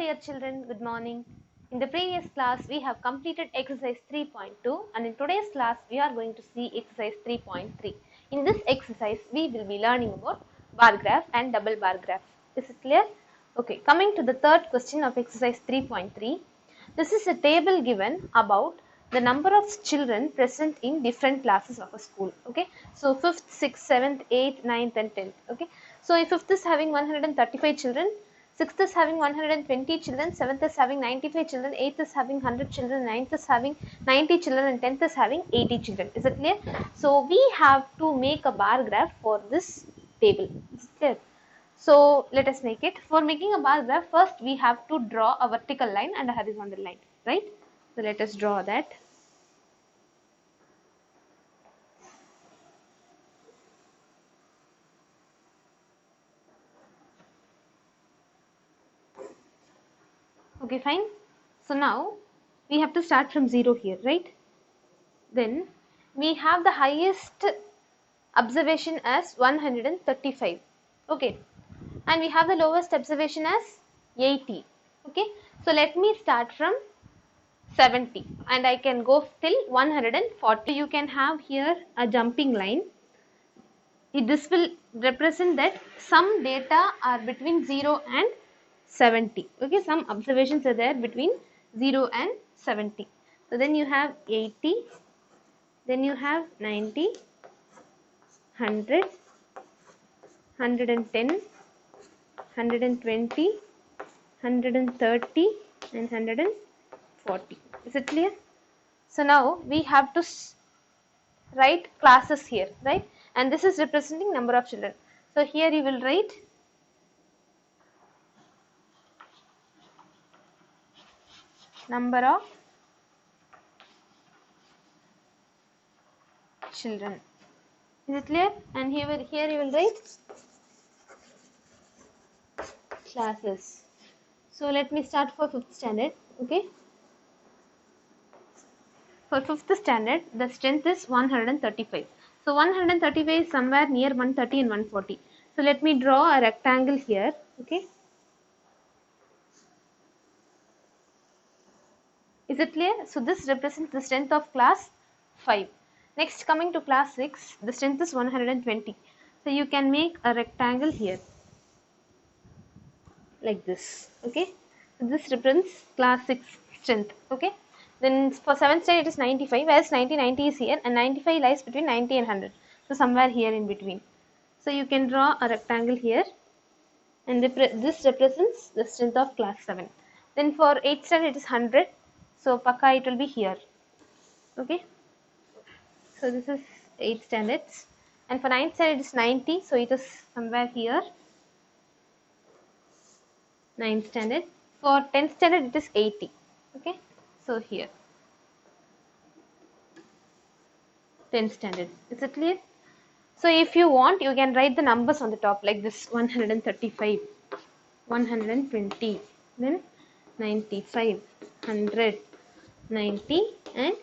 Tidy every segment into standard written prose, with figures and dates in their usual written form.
dear children, good morning. In the previous class, we have completed exercise 3.2 and in today's class, we are going to see exercise 3.3. In this exercise, we will be learning about bar graph and double bar graph. Is it clear? Okay, coming to the third question of exercise 3.3. This is a table given about the number of children present in different classes of a school. Okay, so 5th, 6th, 7th, 8th, 9th and 10th. Okay, so if 5th is having 135 children, 6th is having 120 children, 7th is having 95 children, 8th is having 100 children, 9th is having 90 children and 10th is having 80 children. Is it clear? So we have to make a bar graph for this table. Is it clear? So let us make it. For making a bar graph, first we have to draw a vertical line and a horizontal line, right? So let us draw that. Okay, fine. So now we have to start from 0 here, right? Then we have the highest observation as 135. Okay, and we have the lowest observation as 80. Okay, so let me start from 70 and I can go till 140. You can have here a jumping line. This will represent that some data are between 0 and 70. Okay, some observations are there between 0 and 70. So then you have 80, then you have 90, 100, 110, 120, 130 and 140. Is it clear? So now we have to write classes here, right? And this is representing number of children. So here you will write number of children. Is it clear? And here you will write classes. So let me start for 5th standard. Okay. For 5th standard, the strength is 135. So 135 is somewhere near 130 and 140. So let me draw a rectangle here. Okay. Is it clear? So this represents the strength of class 5. Next, coming to class 6, the strength is 120. So you can make a rectangle here like this. Okay. So this represents class 6 strength. Okay. Then for 7th standard it is 95, whereas 90 is here and 95 lies between 90 and 100. So somewhere here in between. So you can draw a rectangle here and this represents the strength of class 7. Then for 8th standard it is 100. So Pakka it will be here. Okay. So this is 8th standard. And for 9th standard it is 90. So it is somewhere here. 9th standard. For 10th standard it is 80. Okay. So here. 10th standard. Is it clear? So if you want, you can write the numbers on the top like this: 135, 120, then 95, 100, 90 and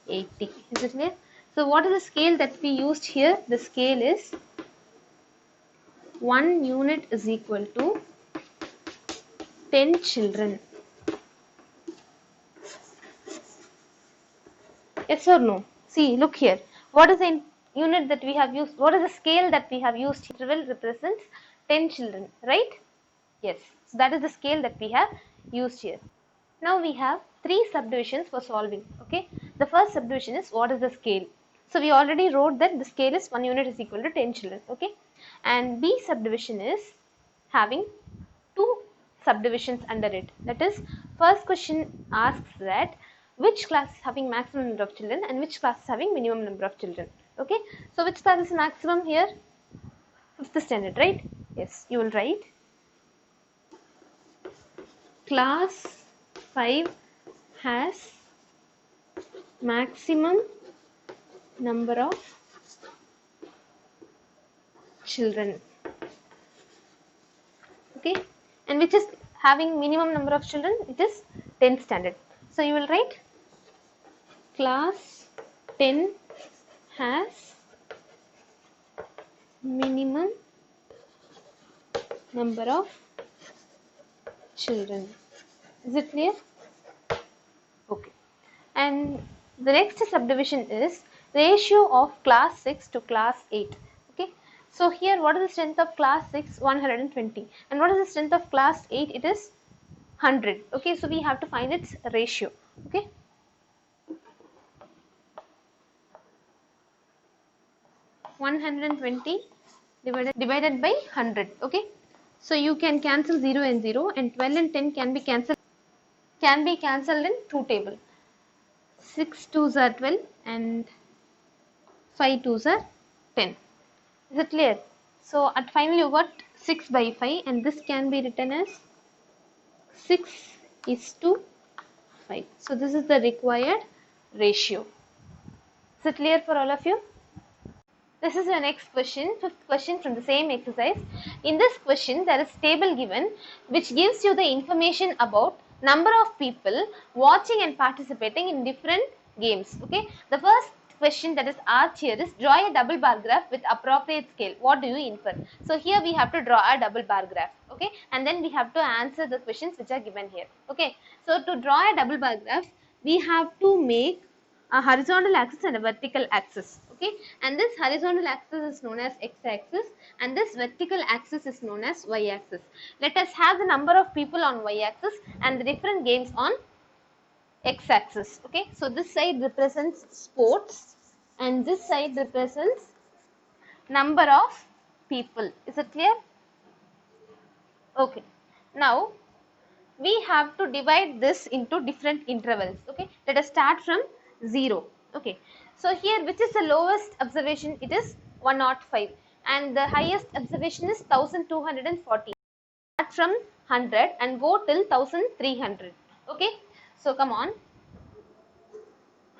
80. Is it clear? So what is the scale that we used here? The scale is 1 unit is equal to 10 children. Yes or no? See, look here. What is the unit that we have used? What is the scale that we have used? It will represent 10 children, right? Yes. So that is the scale that we have used here. Now we have 3 subdivisions for solving. Okay. The first subdivision is what is the scale? So we already wrote that the scale is 1 unit is equal to 10 children. Okay. And B subdivision is having 2 subdivisions under it. That is, first question asks that which class is having maximum number of children and which class is having minimum number of children. Okay. So which class is maximum here? 5th standard, right? Yes. You will write class 5 has maximum number of children. Okay. And which is having minimum number of children? It is 10th standard. So you will write class 10 has minimum number of children. Is it clear? Okay. And the next subdivision is ratio of class 6 to class 8. Okay. So here what is the strength of class 6? 120. And what is the strength of class 8? It is 100. Okay. So we have to find its ratio. Okay. $120 divided by 100. Okay. So you can cancel 0 and 0, and 12 and 10 can be cancelled in two table. 6 2s are 12 and 5 2s are 10. Is it clear? So at finally you got 6 by 5, and this can be written as 6:5. So this is the required ratio. Is it clear for all of you? This is your next question, fifth question from the same exercise. In this question, there is table given which gives you the information about number of people watching and participating in different games. Okay, the first question that is asked here is draw a double bar graph with appropriate scale. What do you infer? So here we have to draw a double bar graph. Okay, and then we have to answer the questions which are given here. Okay, so to draw a double bar graph, we have to make a horizontal axis and a vertical axis. Okay, and this horizontal axis is known as x-axis, and this vertical axis is known as y-axis. Let us have the number of people on y-axis and the different games on x-axis. Okay, so this side represents sports and this side represents number of people. Is it clear? Okay, now we have to divide this into different intervals. Okay, let us start from 0. Okay, so here which is the lowest observation? It is 105, and the highest observation is 1240. Start from 100 and go till 1300. Okay, so come on,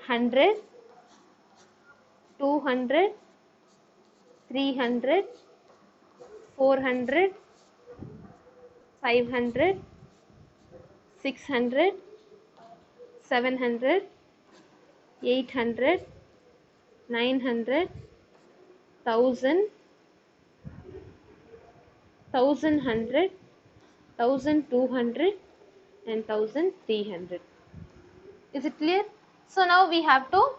100, 200, 300, 400, 500, 600, 700, 800, 900, 1000, 1100, 1200 and 1300. Is it clear? So now we have to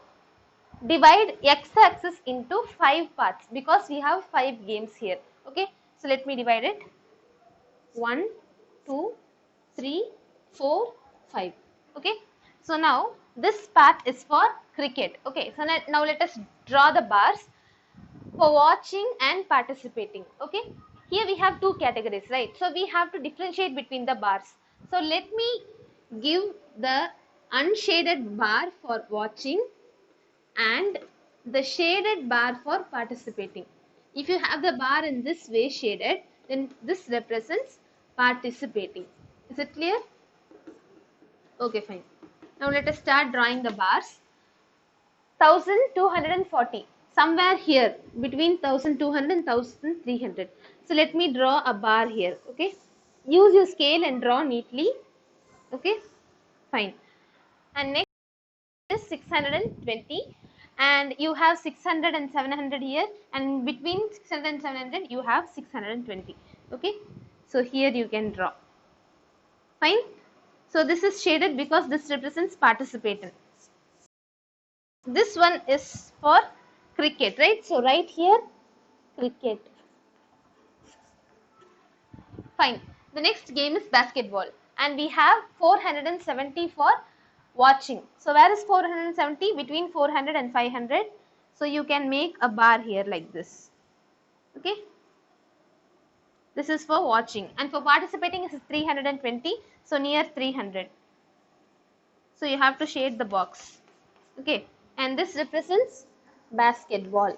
divide x-axis into 5 parts because we have 5 games here. Okay, so let me divide it. 1, 2, 3, 4, 5. Okay, so now this part is for cricket. Okay, so now let us draw the bars for watching and participating. Okay, here we have two categories, right? So we have to differentiate between the bars. So let me give the unshaded bar for watching and the shaded bar for participating. If you have the bar in this way shaded, then this represents participating. Is it clear? Okay, fine. Now let us start drawing the bars. 1240, somewhere here between 1200 and 1300. So let me draw a bar here. Okay, use your scale and draw neatly. Okay, fine. And next is 620, and you have 600 and 700 here, and between 600 and 700 you have 620. Okay, so here you can draw. Fine. So this is shaded because this represents participation. This one is for cricket, right? So right here cricket. Fine. The next game is basketball, and we have 470 for watching. So where is 470? Between 400 and 500. So you can make a bar here like this. Okay, this is for watching, and for participating is 320, so near 300. So you have to shade the box. Okay, and this represents basketball.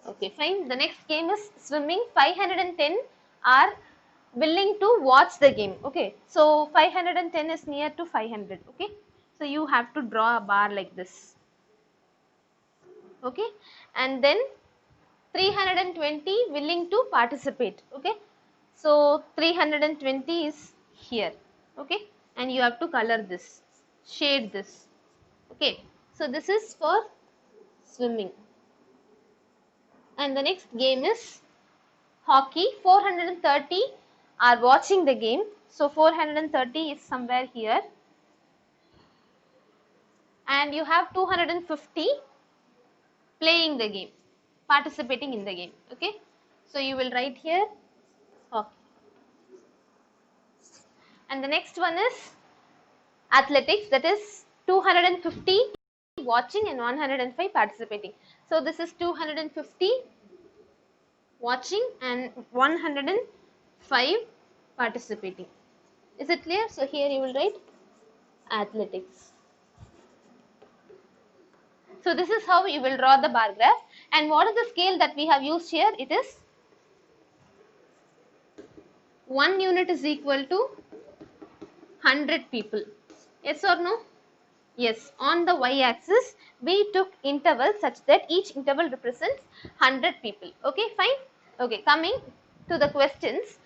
Okay, fine. The next game is swimming. 510 are willing to watch the game. Okay, so 510 is near to 500. Okay, so you have to draw a bar like this. Okay, and then 320 willing to participate. Okay, so 320 is here. Okay, and you have to color this, shade this. Okay, so this is for swimming. And the next game is hockey. 430 are watching the game. So 430 is somewhere here, and you have 250 playing the game, participating in the game. Okay, so you will write here. Okay. And the next one is athletics, that is 250 watching and 105 participating. So this is 250 watching and 105 participating. Is it clear? So here you will write athletics. So this is how you will draw the bar graph. And what is the scale that we have used here? It is 1 unit is equal to 100 people. Yes or no? Yes. On the y-axis, we took intervals such that each interval represents 100 people. Okay, fine. Okay, coming to the questions.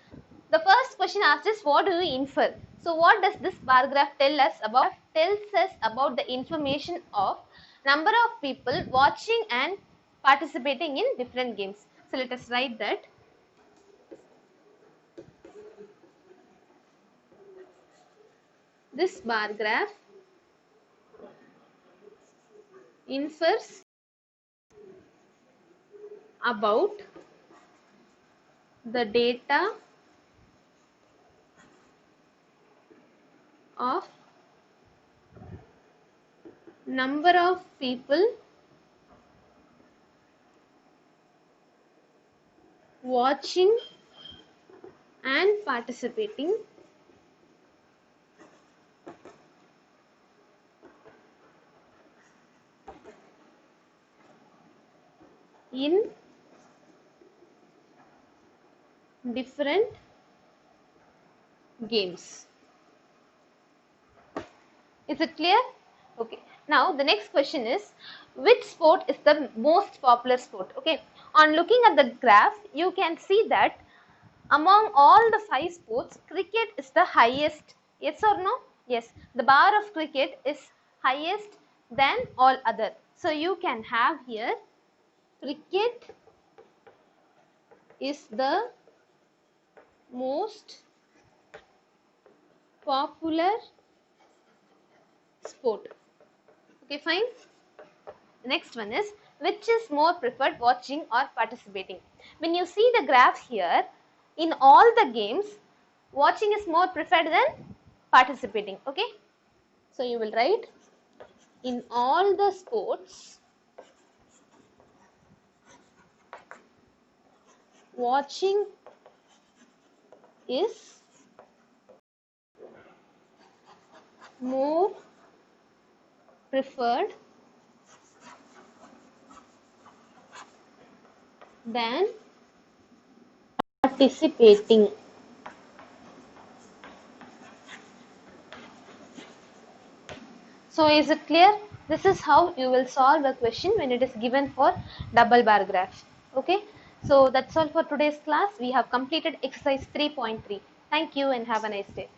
The first question asked is, what do we infer? So what does this bar graph tell us about? Tells us about the information of number of people watching and participating in different games. So let us write that. This bar graph infers about the data of number of people watching and participating in different games. Is it clear? Okay. Now the next question is, which sport is the most popular sport? Okay. On looking at the graph, you can see that among all the 5 sports, cricket is the highest. Yes or no? Yes. The bar of cricket is highest than all other. So you can have here cricket is the most popular sport. Okay, fine. The next one is, which is more preferred, watching or participating? When you see the graph here, in all the games, watching is more preferred than participating. Okay, so you will write, in all the sports, watching is more preferred than participating. So is it clear? This is how you will solve a question when it is given for double bar graph. Okay. So that's all for today's class. We have completed exercise 3.3. Thank you and have a nice day.